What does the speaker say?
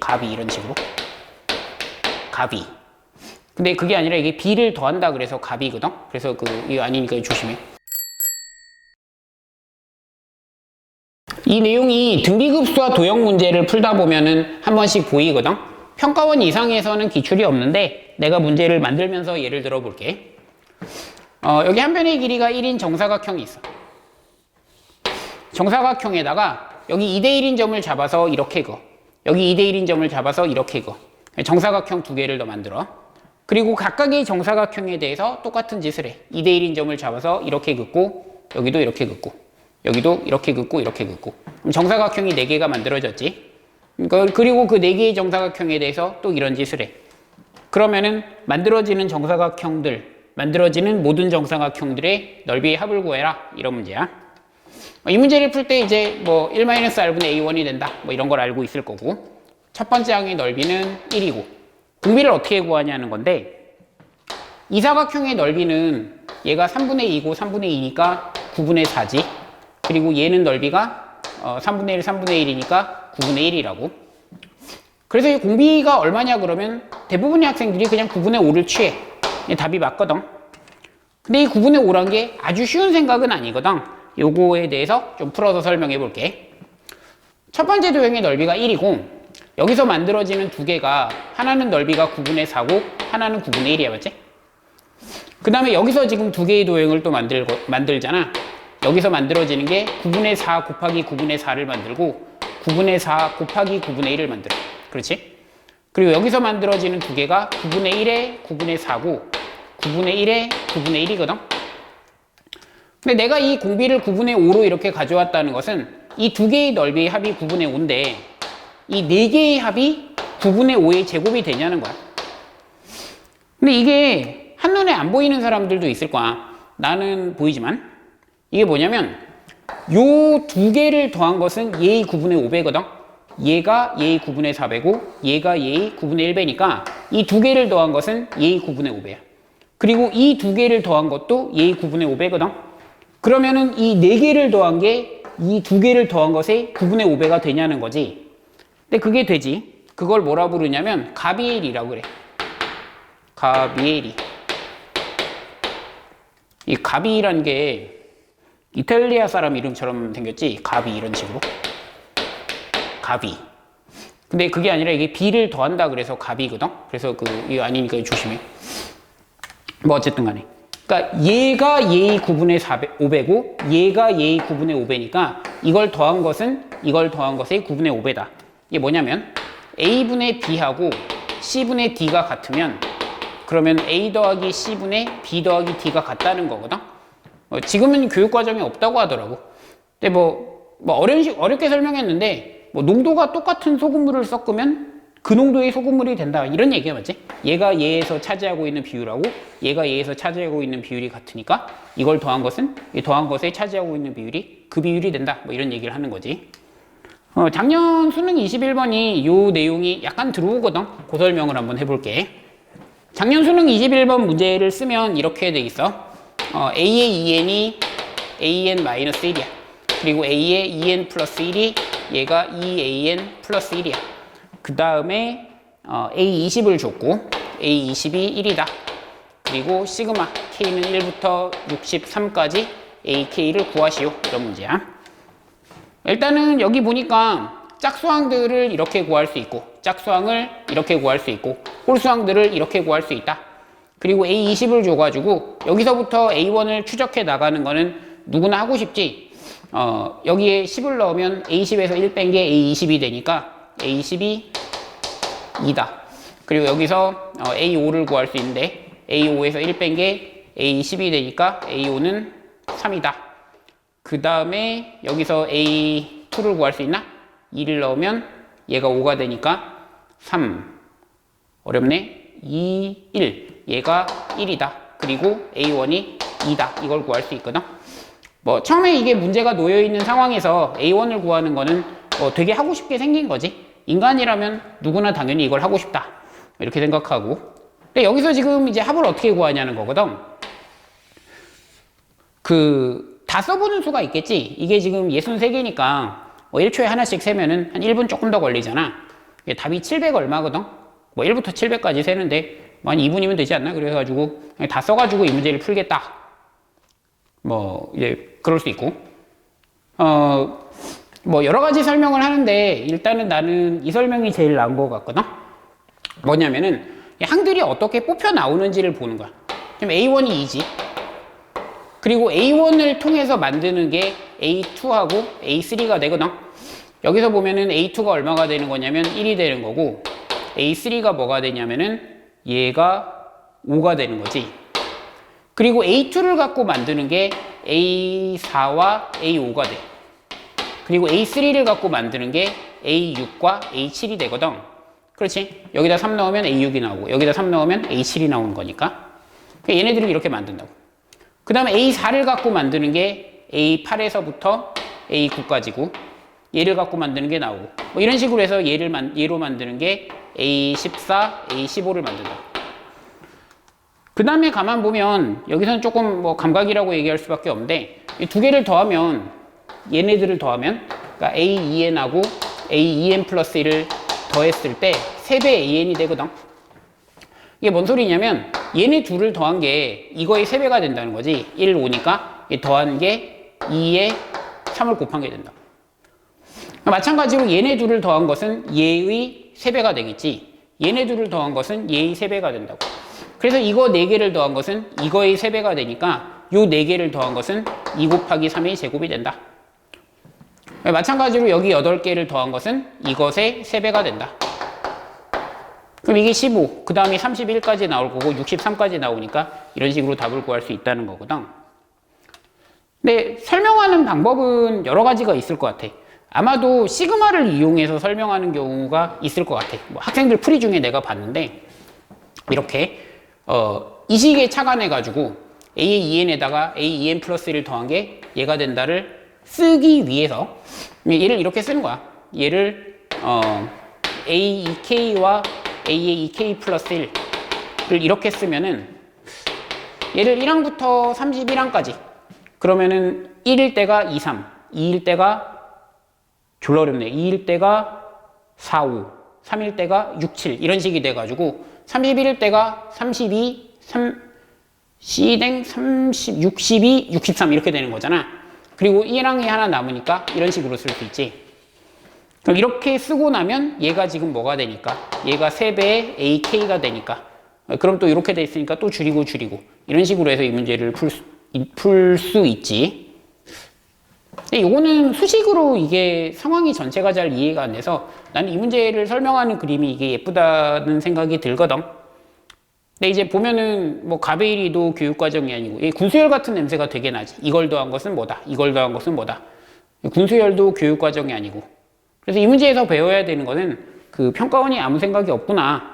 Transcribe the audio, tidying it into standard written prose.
값이 이런 식으로 값이. 근데 그게 아니라 이게 b를 더한다 그래서 값이거든. 그래서 이거 아니니까 조심해. 이 내용이 등비급수와 도형 문제를 풀다 보면은 한 번씩 보이거든. 평가원 이상에서는 기출이 없는데 내가 문제를 만들면서 예를 들어 볼게. 여기 한 변의 길이가 1인 정사각형이 있어. 정사각형에다가 여기 2대1인 점을 잡아서 이렇게 그어. 여기 2대1인 점을 잡아서 이렇게 그어. 정사각형 두 개를 더 만들어. 그리고 각각의 정사각형에 대해서 똑같은 짓을 해. 2대1인 점을 잡아서 이렇게 긋고 여기도 이렇게 긋고 여기도 이렇게 긋고 이렇게 긋고. 그럼 정사각형이 4개가 만들어졌지. 그리고 그 4개의 정사각형에 대해서 또 이런 짓을 해. 그러면은 만들어지는 정사각형들, 만들어지는 모든 정사각형들의 넓이의 합을 구해라. 이런 문제야. 이 문제를 풀 때 이제 뭐 1-r분의 a1이 된다. 뭐 이런 걸 알고 있을 거고. 첫 번째 항의 넓이는 1이고. 공비를 어떻게 구하냐는 건데, 이 사각형의 넓이는 얘가 3분의 2고 3분의 2니까 9분의 4지. 그리고 얘는 넓이가 3분의 1, 3분의 1이니까 9분의 1이라고. 그래서 이 공비가 얼마냐 그러면 대부분의 학생들이 그냥 9분의 5를 취해. 답이 맞거든. 근데 이 9분의 5란 게 아주 쉬운 생각은 아니거든. 요거에 대해서 좀 풀어서 설명해 볼게. 첫 번째 도형의 넓이가 1이고 여기서 만들어지는 두 개가 하나는 넓이가 9분의 4고 하나는 9분의 1이야. 맞지? 그 다음에 여기서 지금 두 개의 도형을 또 만들잖아. 여기서 만들어지는 게 9분의 4 곱하기 9분의 4를 만들고 9분의 4 곱하기 9분의 1을 만들어. 그렇지? 그리고 여기서 만들어지는 두 개가 9분의 1에 9분의 4고 9분의 1에 9분의 1이거든? 근데 내가 이 공비를 9분의 5로 이렇게 가져왔다는 것은 이 두 개의 넓이의 합이 9분의 5인데 이 네 개의 합이 9분의 5의 제곱이 되냐는 거야. 근데 이게 한눈에 안 보이는 사람들도 있을 거야. 나는 보이지만 이게 뭐냐면 요 두 개를 더한 것은 얘의 9분의 5배거든. 얘가 얘의 9분의 4배고 얘가 얘의 9분의 1배니까 이 두 개를 더한 것은 얘의 9분의 5배야. 그리고 이 두 개를 더한 것도 얘의 9분의 5배거든. 그러면은 이 네 개를 더한 게 이 두 개를 더한 것의 9분의 5배가 되냐는 거지. 근데 그게 되지. 그걸 뭐라 부르냐면 가비엘이라고 그래. 가비엘이. 이 가비라는 게 이탈리아 사람 이름처럼 생겼지. 가비 이런 식으로. 가비. 근데 그게 아니라 이게 비를 더한다 그래서 가비거든. 그래서 이거 아니니까 조심해. 뭐 어쨌든 간에. 그러니까 얘가 얘의 9분의 5배고 얘가 얘의 9분의 5배니까 이걸 더한 것은 이걸 더한 것의 9분의 5배다. 이게 뭐냐면 A분의 B하고 C분의 D가 같으면 그러면 A 더하기 C분의 B 더하기 D가 같다는 거거든. 지금은 교육과정이 없다고 하더라고. 근데 어렵게 설명했는데 농도가 똑같은 소금물을 섞으면 그 농도의 소금물이 된다. 이런 얘기가 맞지? 얘가 얘에서 차지하고 있는 비율하고 얘가 얘에서 차지하고 있는 비율이 같으니까 이걸 더한 것은 이 더한 것에 차지하고 있는 비율이 그 비율이 된다. 뭐 이런 얘기를 하는 거지. 작년 수능 21번이 요 내용이 약간 들어오거든. 그 설명을 한번 해볼게. 작년 수능 21번 문제를 쓰면 이렇게 돼 있어. A의 2n이 AN-1이야. 그리고 A의 2n 플러스 1이 얘가 2AN 플러스 1이야. 그 다음에 A20을 줬고 A20이 1이다. 그리고 시그마 K는 1부터 63까지 AK를 구하시오. 이런 문제야. 일단은 여기 보니까 짝수항들을 이렇게 구할 수 있고 짝수항을 이렇게 구할 수 있고 홀수항들을 이렇게 구할 수 있다. 그리고 A20을 줘가지고 여기서부터 A1을 추적해 나가는 거는 누구나 하고 싶지. 여기에 10을 넣으면 A10에서 1 뺀 게 A20이 되니까 A10이 2다. 그리고 여기서 A5를 구할 수 있는데 A5에서 1 뺀 게 A10이 되니까 A5는 3이다. 그 다음에 여기서 A2를 구할 수 있나? 2를 넣으면 얘가 5가 되니까 3. 어렵네. 2, 1. 얘가 1이다. 그리고 A1이 2다. 이걸 구할 수 있거든. 처음에 이게 문제가 놓여있는 상황에서 A1을 구하는 거는 되게 하고 싶게 생긴 거지. 인간이라면 누구나 당연히 이걸 하고 싶다. 이렇게 생각하고. 근데 여기서 지금 이제 합을 어떻게 구하냐는 거거든. 다 써보는 수가 있겠지. 이게 지금 63개니까 1초에 하나씩 세면은 한 1분 조금 더 걸리잖아. 답이 700 얼마거든? 뭐 1부터 700까지 세는데, 뭐 한 2분이면 되지 않나? 그래가지고, 그냥 다 써가지고 이 문제를 풀겠다. 뭐, 이제, 그럴 수 있고. 뭐, 여러 가지 설명을 하는데, 일단은 나는 이 설명이 제일 나은 것 같거든? 뭐냐면은, 이 항들이 어떻게 뽑혀 나오는지를 보는 거야. 그럼 A1이 2지. 그리고 A1을 통해서 만드는 게 A2하고 A3가 되거든. 여기서 보면은 A2가 얼마가 되는 거냐면 1이 되는 거고, A3가 뭐가 되냐면은 얘가 5가 되는 거지. 그리고 A2를 갖고 만드는 게 A4와 A5가 돼. 그리고 A3를 갖고 만드는 게 A6과 A7이 되거든. 그렇지? 여기다 3 넣으면 A6이 나오고, 여기다 3 넣으면 A7이 나오는 거니까. 얘네들을 이렇게 만든다고. 그 다음에 A4를 갖고 만드는 게 A8에서부터 A9까지고, 얘를 갖고 만드는 게 나오고, 뭐 이런 식으로 해서 얘로 만드는 게 A14, A15를 만든다. 그 다음에 가만 보면, 여기서는 조금 뭐 감각이라고 얘기할 수밖에 없는데, 이 두 개를 더하면, 얘네들을 더하면, 그러니까 A2N하고 A2N 플러스 1을 더했을 때 3배 AN이 되거든. 이게 뭔 소리냐면 얘네 둘을 더한 게 이거의 3배가 된다는 거지. 1, 5니까 더한 게 2에 3을 곱한 게 된다. 마찬가지로 얘네 둘을 더한 것은 얘의 3배가 되겠지. 얘네 둘을 더한 것은 얘의 3배가 된다고. 그래서 이거 4개를 더한 것은 이거의 3배가 되니까 요 4개를 더한 것은 2 곱하기 3의 제곱이 된다. 마찬가지로 여기 8개를 더한 것은 이것의 3배가 된다. 그럼 이게 15, 그 다음에 31까지 나올 거고 63까지 나오니까 이런 식으로 답을 구할 수 있다는 거거든. 근데 설명하는 방법은 여러 가지가 있을 것 같아. 아마도 시그마를 이용해서 설명하는 경우가 있을 것 같아. 뭐 학생들 풀이 중에 내가 봤는데 이렇게 이 식에 착안해가지고 A2N에다가 A2N 플러스 1을 더한 게 얘가 된다를 쓰기 위해서 얘를 이렇게 쓰는 거야. 얘를 A2K와 A2K 플러스 1을 이렇게 쓰면은 얘를 1항부터 31항까지 그러면은 1일 때가 2, 3, 2일 때가 졸라 어렵네. 2일 때가 4, 5, 3일 때가 6, 7 이런 식이 돼가지고 31일 때가 32, 30, 62, 63 이렇게 되는 거잖아. 그리고 1항이 하나 남으니까 이런 식으로 쓸 수 있지. 그럼 이렇게 쓰고 나면 얘가 지금 뭐가 되니까 얘가 3배의 AK가 되니까 그럼 또 이렇게 돼 있으니까 또 줄이고 이런 식으로 해서 이 문제를 풀 수 있지. 근데 이거는 수식으로 이게 상황이 전체가 잘 이해가 안 돼서 나는 이 문제를 설명하는 그림이 이게 예쁘다는 생각이 들거든. 근데 이제 보면은 뭐 가베일이도 교육과정이 아니고 이 군수열 같은 냄새가 되게 나지. 이걸 더한 것은 뭐다. 이걸 더한 것은 뭐다. 군수열도 교육과정이 아니고. 그래서 이 문제에서 배워야 되는 거는 그 평가원이 아무 생각이 없구나.